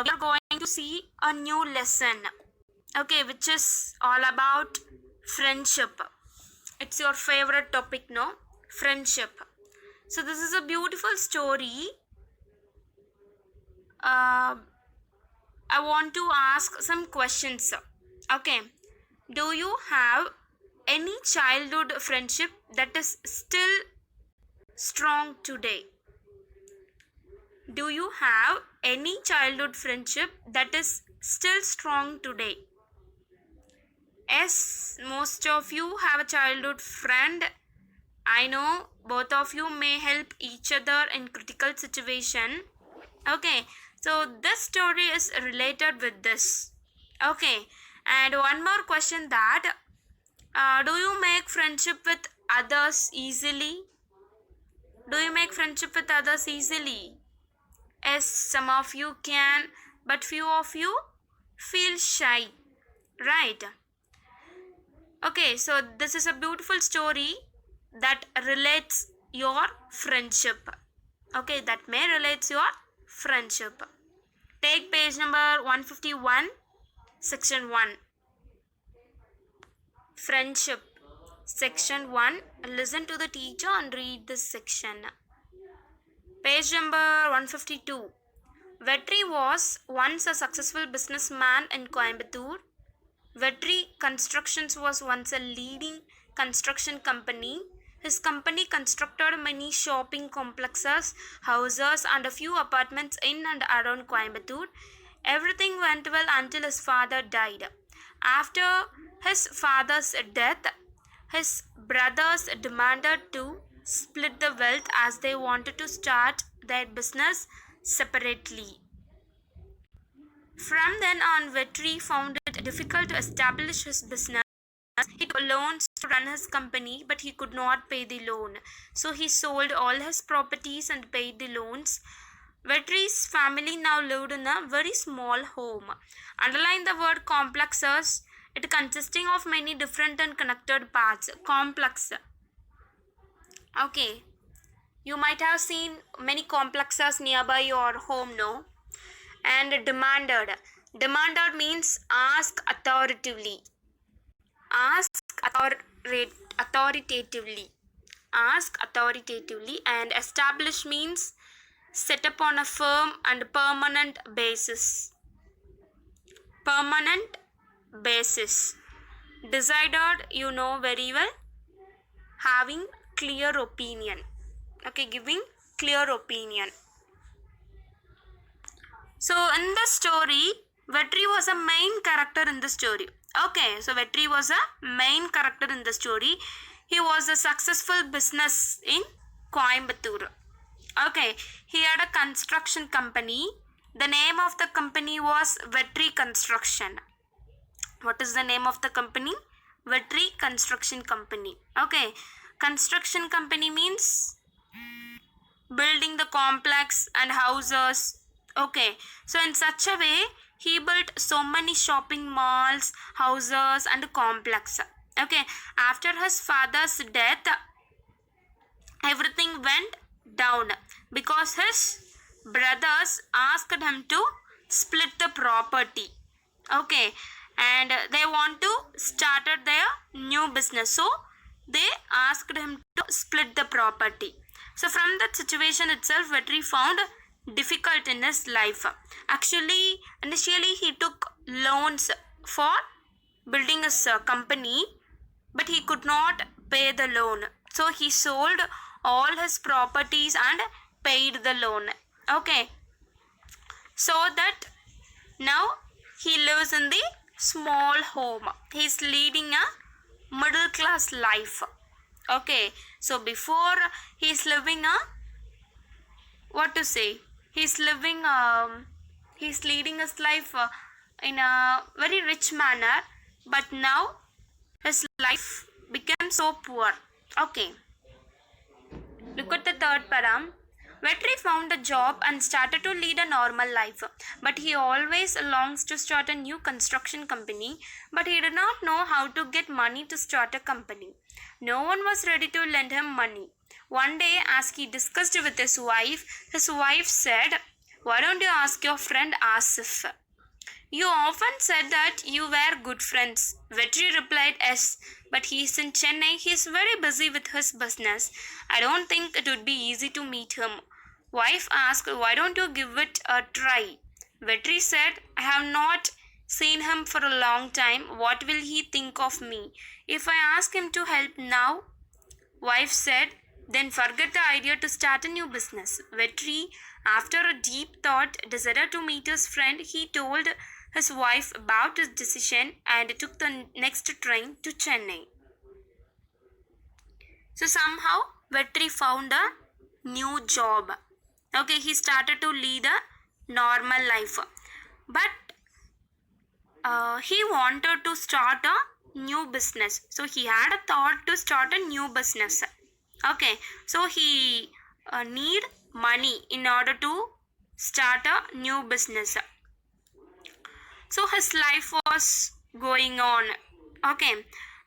we are going to see a new lesson, okay, which is all about friendship. It's your favorite topic, no? Friendship. So, this is a beautiful story. I want to ask some questions. Okay, do you have any childhood friendship that is still strong today? Do you have any childhood friendship that is still strong today? Yes, most of you have a childhood friend. I know both of you may help each other in critical situation. Okay, so this story is related with this. Okay, and one more question that do you make friendship with others easily? Do you make friendship with others easily? Yes, some of you can, but few of you feel shy, right? Okay, so this is a beautiful story that relates your friendship. Okay, that may relates your friendship. Take page number 151, section 1. Friendship. Section 1. Listen to the teacher and read this section. Page number 152. Vetri was once a successful businessman in Coimbatore. Vetri Constructions was once a leading construction company. His company constructed many shopping complexes, houses, and a few apartments in and around Coimbatore. Everything went well until his father died. After his father's death, his brothers demanded to split the wealth as they wanted to start their business separately. From then on, Vetri found it difficult to establish his business. He took loans to run his company, but he could not pay the loan. So he sold all his properties and paid the loans. Vetri's family now lived in a very small home. Underline the word complexes. It consisting of many different and connected parts. Complex. Okay. You might have seen many complexes nearby your home, no? And demanded. Demanded means ask authoritatively. Ask authoritatively. Ask authoritatively. And establish means set up on a firm and permanent basis. Permanent basis. Decided, you know very well. Having clear opinion. Okay, giving clear opinion. So in the story, Vetri was a main character in the story. Okay, so Vetri was a main character in the story. He was a successful business in Coimbatore. Okay, he had a construction company. The name of the company was Vetri Construction. What is the name of the company? Vetri Construction Company. Okay, construction company means building the complex and houses. Okay, so in such a way, he built so many shopping malls, houses, and complex. Okay, after his father's death, everything went down because his brothers asked him to split the property. Okay, and they want to start their new business, so they asked him to split the property. So from that situation itself, Vetri found difficult in his life. Actually, initially he took loans for building his company, but he could not pay the loan. So he sold all his properties and paid the loan. Okay. So that now he lives in the small home. He is leading a middle class life. Okay. So before he is living a what to say? He's living he's leading his life in a very rich manner, but now his life became so poor. Okay, look at the third param. Vetri found a job and started to lead a normal life, but he always longs to start a new construction company, but he did not know how to get money to start a company. No one was ready to lend him money. One day, as he discussed with his wife said, Why don't you ask your friend Asif? You often said that you were good friends. Vetri replied, yes, but he's in Chennai. He's very busy with his business. I don't think it would be easy to meet him. Wife asked, why don't you give it a try? Vetri said, I have not seen him for a long time. What will he think of me? If I ask him to help now, wife said, then forget the idea to start a new business. Vetri, after a deep thought, decided to meet his friend. He told his wife about his decision and took the next train to Chennai. So somehow Vetri found a new job. Okay, he started to lead a normal life. But he wanted to start a new business. So he had a thought to start a new business. Okay, so he need money in order to start a new business. So his life was going on. Okay,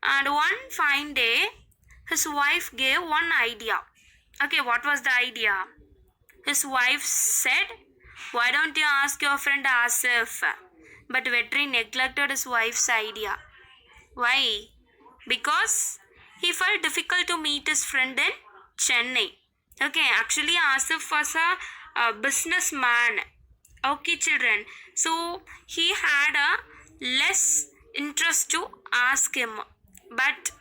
and one fine day, his wife gave one idea. Okay, what was the idea? His wife said, why don't you ask your friend Asif? But Vetri neglected his wife's idea. Why? Because he felt difficult to meet his friend in Chennai. Okay, actually Asif was a businessman. Okay, children. So he had a less interest to ask him. But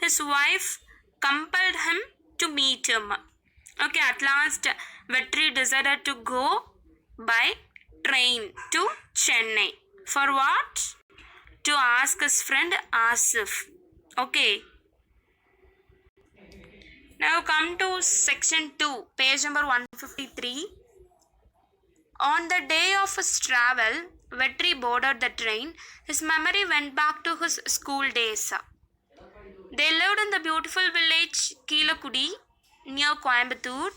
his wife compelled him to meet him. Okay, at last Vetri decided to go by train to Chennai. For what? To ask his friend Asif. Okay. Now come to section 2, page number 153. On the day of his travel, Vetri boarded the train. His memory went back to his school days. They lived in the beautiful village Keelakudi near Coimbatore.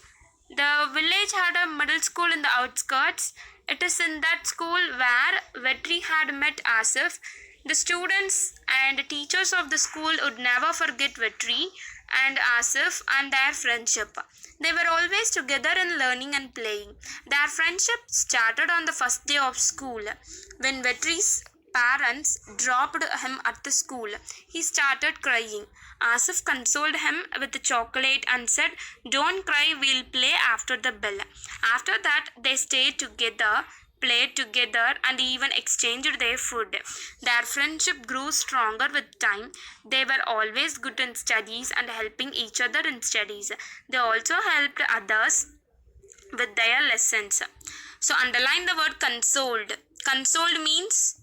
The village had a middle school in the outskirts. It is in that school where Vetri had met Asif. The students and teachers of the school would never forget Vetri and Asif and their friendship. They were always together in learning and playing. Their friendship started on the first day of school. When Vetri's parents dropped him at the school, he started crying. Asif consoled him with a chocolate and said, don't cry, we'll play after the bell. After that, they stayed together, played together, and even exchanged their food. Their friendship grew stronger with time. They were always good in studies and helping each other in studies. They also helped others with their lessons. So underline the word consoled. Consoled means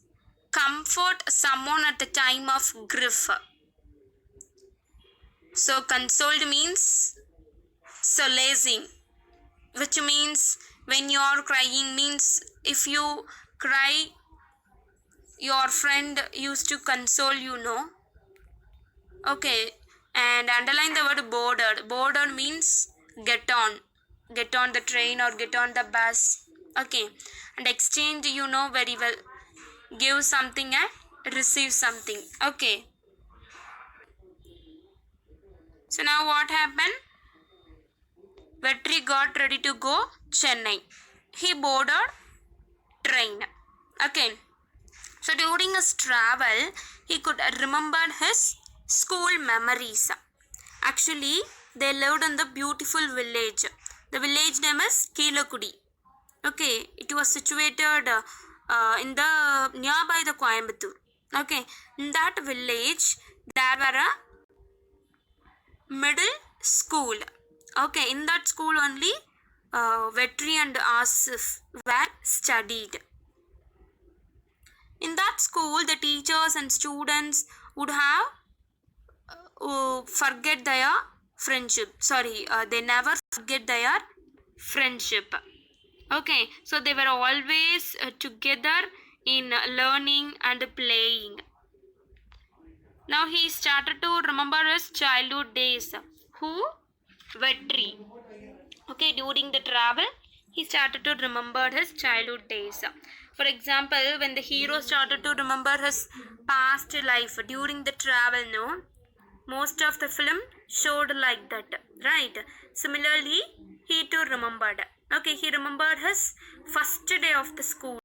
comfort someone at the time of grief. So consoled means solacing, which means when you are crying, means if you cry, your friend used to console you, no? Okay, and underline the word boarded. Boarded means get on the train or get on the bus. Okay, and exchange, you know very well, give something and receive something. Okay, so now what happened? Vetri got ready to go Chennai. He boarded train. Okay, so during his travel, he could remember his school memories. Actually, they lived in the beautiful village. The village name is Keelakudi. Okay, it was situated in the nearby the Coimbatore. Okay, in that village there were a middle school. Okay, in that school only Vetri and Asif were studied. In that school, the teachers and students would have forget their friendship. They never forget their friendship. Okay, so they were always together in learning and playing. Now he started to remember his childhood days. Who? Vetri. Okay, during the travel, he started to remember his childhood days. For example, when the hero started to remember his past life during the travel, no? Most of the film showed like that, right? Similarly, he too remembered. Okay, he remembered his first day of the school.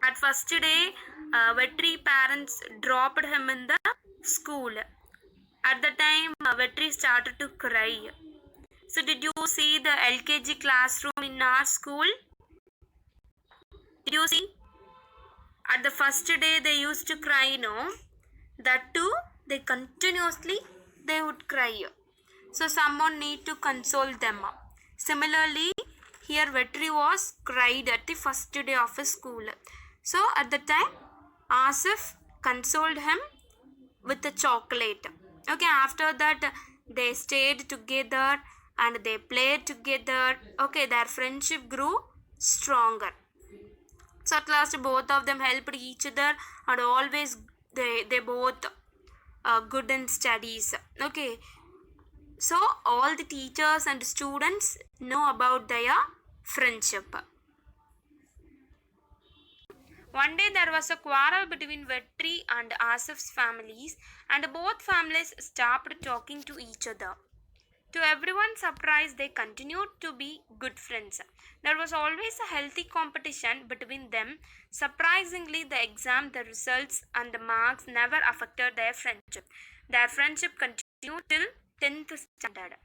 At first day, Vetri parents dropped him in the school. At the time, Vetri started to cry. So, did you see the LKG classroom in our school? Did you see? At the first day, they used to cry, no? That too, they would cry. So, someone need to console them. Similarly, here Vetri was cried at the first day of his school. So, at the time, Asif consoled him with a chocolate. Okay, after that, they stayed together and they played together. Okay, their friendship grew stronger. So at last both of them helped each other and always they both good in studies. Okay, so all the teachers and students know about their friendship. One day there was a quarrel between Vetri and Asif's families, and both families stopped talking to each other. To everyone's surprise, they continued to be good friends. There was always a healthy competition between them. Surprisingly, the results, and the marks never affected their friendship. Their friendship continued till 10th standard.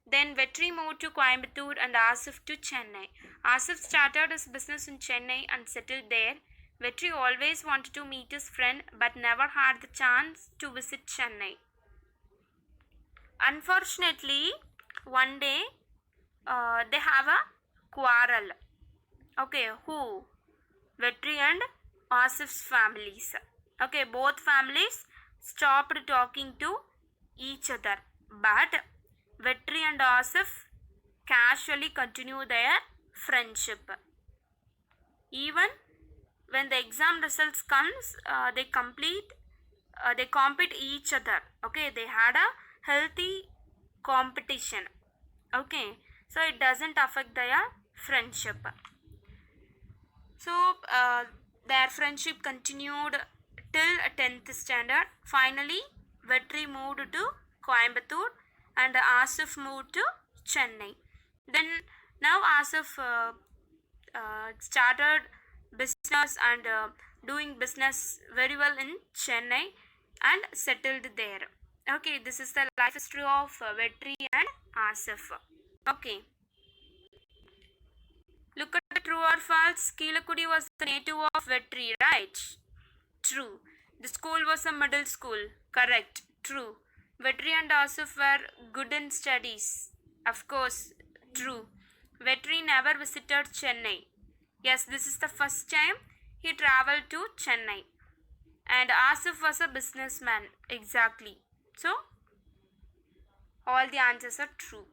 Then Vetri moved to Coimbatore and Asif to Chennai. Asif started his business in Chennai and settled there. Vetri always wanted to meet his friend but never had the chance to visit Chennai. Unfortunately, one day they have a quarrel. Okay, who? Vetri and Asif's families. Okay, both families stopped talking to each other. But Vetri and Asif casually continue their friendship. Even when the exam results comes, they compete each other. Okay, they had a healthy competition. Okay, so it doesn't affect their friendship. So their friendship continued till 10th standard. Finally, Vetri moved to Coimbatore and Asif moved to Chennai. Then now Asif started business and doing business very well in Chennai and settled there. Okay, this is the life history of Vetri and Asif. Okay. Look at the true or false. Keelakudi was the native of Vetri, right? True. The school was a middle school. Correct. True. Vetri and Asif were good in studies. Of course. True. Vetri never visited Chennai. Yes, this is the first time he traveled to Chennai. And Asif was a businessman. Exactly. So, all the answers are true.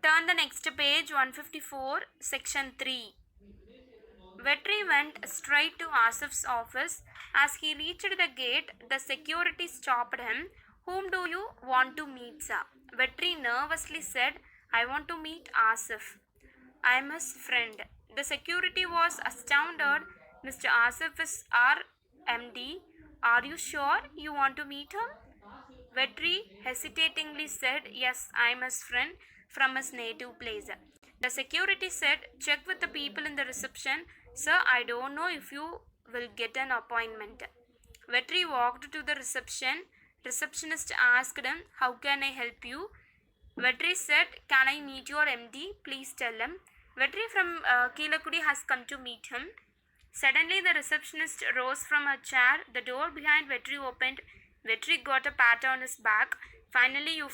Turn the next page, 154, section 3. Vetri went straight to Asif's office. As he reached the gate, the security stopped him. Whom do you want to meet, sir? Vetri nervously said, I want to meet Asif. I am his friend. The security was astounded. Mr. Asif is our MD. Are you sure you want to meet him? Vetri hesitatingly said, yes, I am his friend from his native place. The security said, check with the people in the reception. Sir, I don't know if you will get an appointment. Vetri walked to the reception. Receptionist asked him, how can I help you? Vetri said, can I meet your MD? Please tell him. Vetri from Keelakudi has come to meet him. Suddenly, the receptionist rose from her chair. The door behind Vetri opened. Vetri got a pat on his back. Finally, you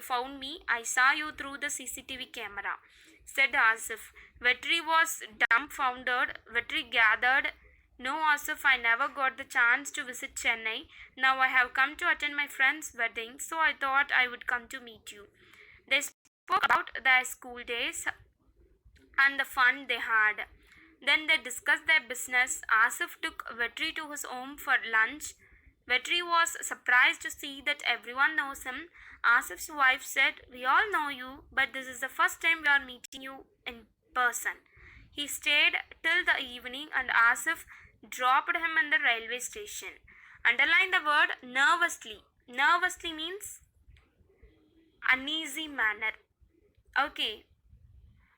found me. I saw you through the CCTV camera, said Asif. Vetri was dumbfounded. Vetri gathered, no, Asif, I never got the chance to visit Chennai. Now I have come to attend my friend's wedding, so I thought I would come to meet you. They spoke about their school days and the fun they had. Then they discussed their business. Asif took Vetri to his home for lunch. Vetri was surprised to see that everyone knows him. Asif's wife said, we all know you, but this is the first time we are meeting you in person. He stayed till the evening and Asif dropped him in the railway station. Underline the word nervously. Nervously means uneasy manner. Okay,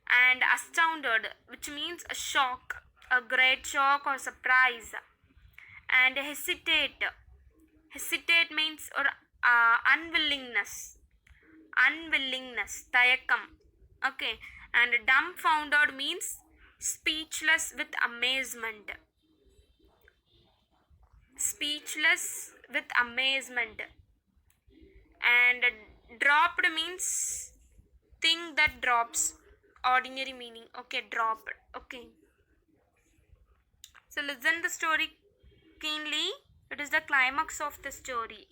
and astounded, which means a shock, a great shock or surprise. And hesitate means or unwillingness, tayakam. Okay, and dumbfounded means speechless with amazement, speechless with amazement. And dropped means thing that drops, ordinary meaning. Okay, dropped. Okay, so listen the story keenly. It is the climax of the story.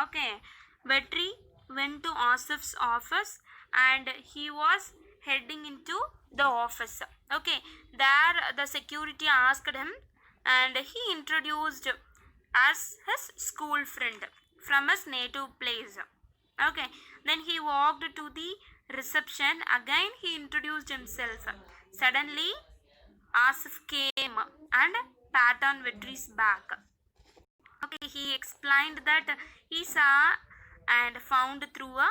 Okay, Vetri went to Asif's office and he was heading into the office. Okay, there the security asked him and he introduced as his school friend from his native place. Okay, then he walked to the reception. Again, he introduced himself. Suddenly, Asif came and pat on Vetri's back. Okay, he explained that he saw and found through a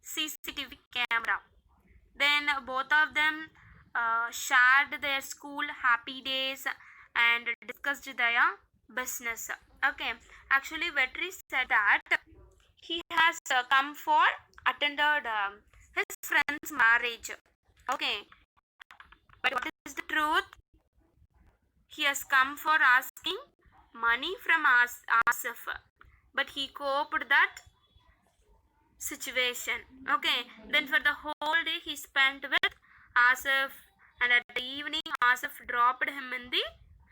CCTV camera. Then both of them shared their school happy days and discussed their business. Okay, actually, Vetri said that he has come for attended his friend's marriage. Okay, but what is the truth? He has come for asking money from Asif, but he coped that situation. Okay, then for the whole day he spent with Asif, and at the evening Asif dropped him in the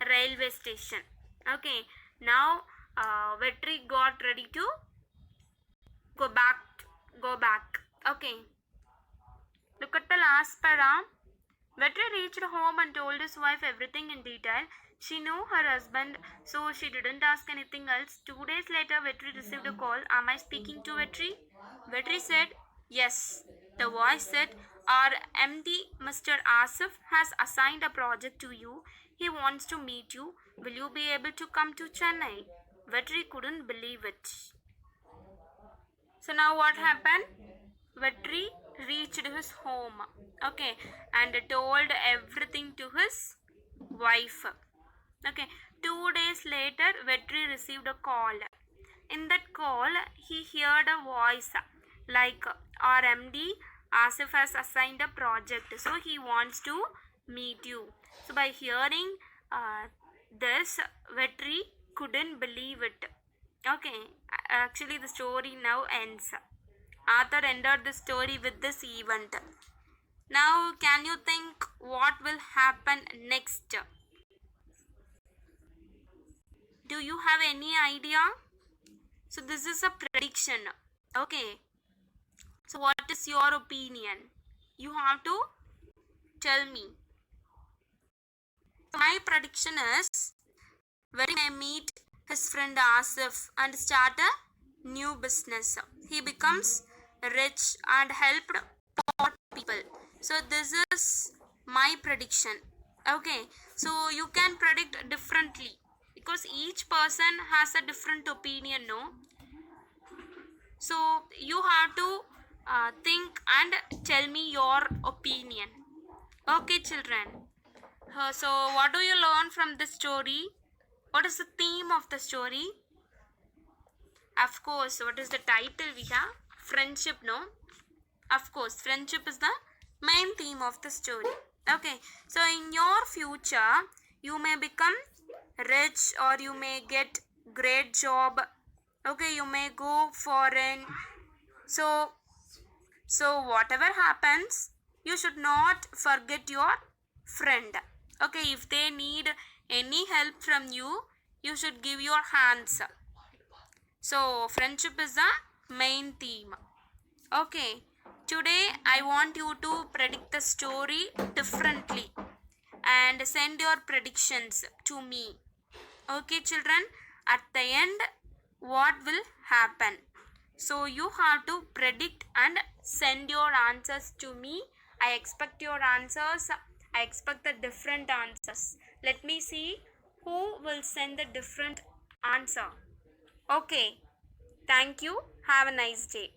railway station. Okay, now Vetri got ready to go back. Okay, look at the last para. Vetri reached home and told his wife everything in detail. She knew her husband, so she didn't ask anything else. 2 days later, Vetri received a call. Am I speaking to Vetri? Vetri said, yes. The voice said, our MD, Mr. Asif, has assigned a project to you. He wants to meet you. Will you be able to come to Chennai? Vetri couldn't believe it. So now what happened? Vetri reached his home, okay, and told everything to his wife. Okay, 2 days later, Vetri received a call. In that call, he heard a voice like, our MD Asif has assigned a project, so he wants to meet you. So by hearing this, Vetri couldn't believe it. Okay, actually the story now ends. Author ended the story with this event. Now, can you think what will happen next? Do you have any idea? So, this is a prediction. Okay. So, what is your opinion? You have to tell me. My prediction is Vetri may meet his friend Asif and start a new business. He becomes rich and helped poor people. So this is my prediction. Okay, so you can predict differently because each person has a different opinion, no? So you have to think and tell me your opinion. Okay, children. So what do you learn from this story? What is the theme of the story? Of course, what is the title we have? Friendship, no? Of course, friendship is the main theme of the story. Okay, so in your future, you may become rich or you may get great job. Okay, you may go foreign. So whatever happens, you should not forget your friend. Okay, if they need any help from you, you should give your hands. So friendship is the main theme. Okay, today I want you to predict the story differently and send your predictions to me. Okay, children, at the end, what will happen? So you have to predict and send your answers to me. I expect your answers. I expect the different answers. Let me see who will send the different answer. Okay, thank you. Have a nice day.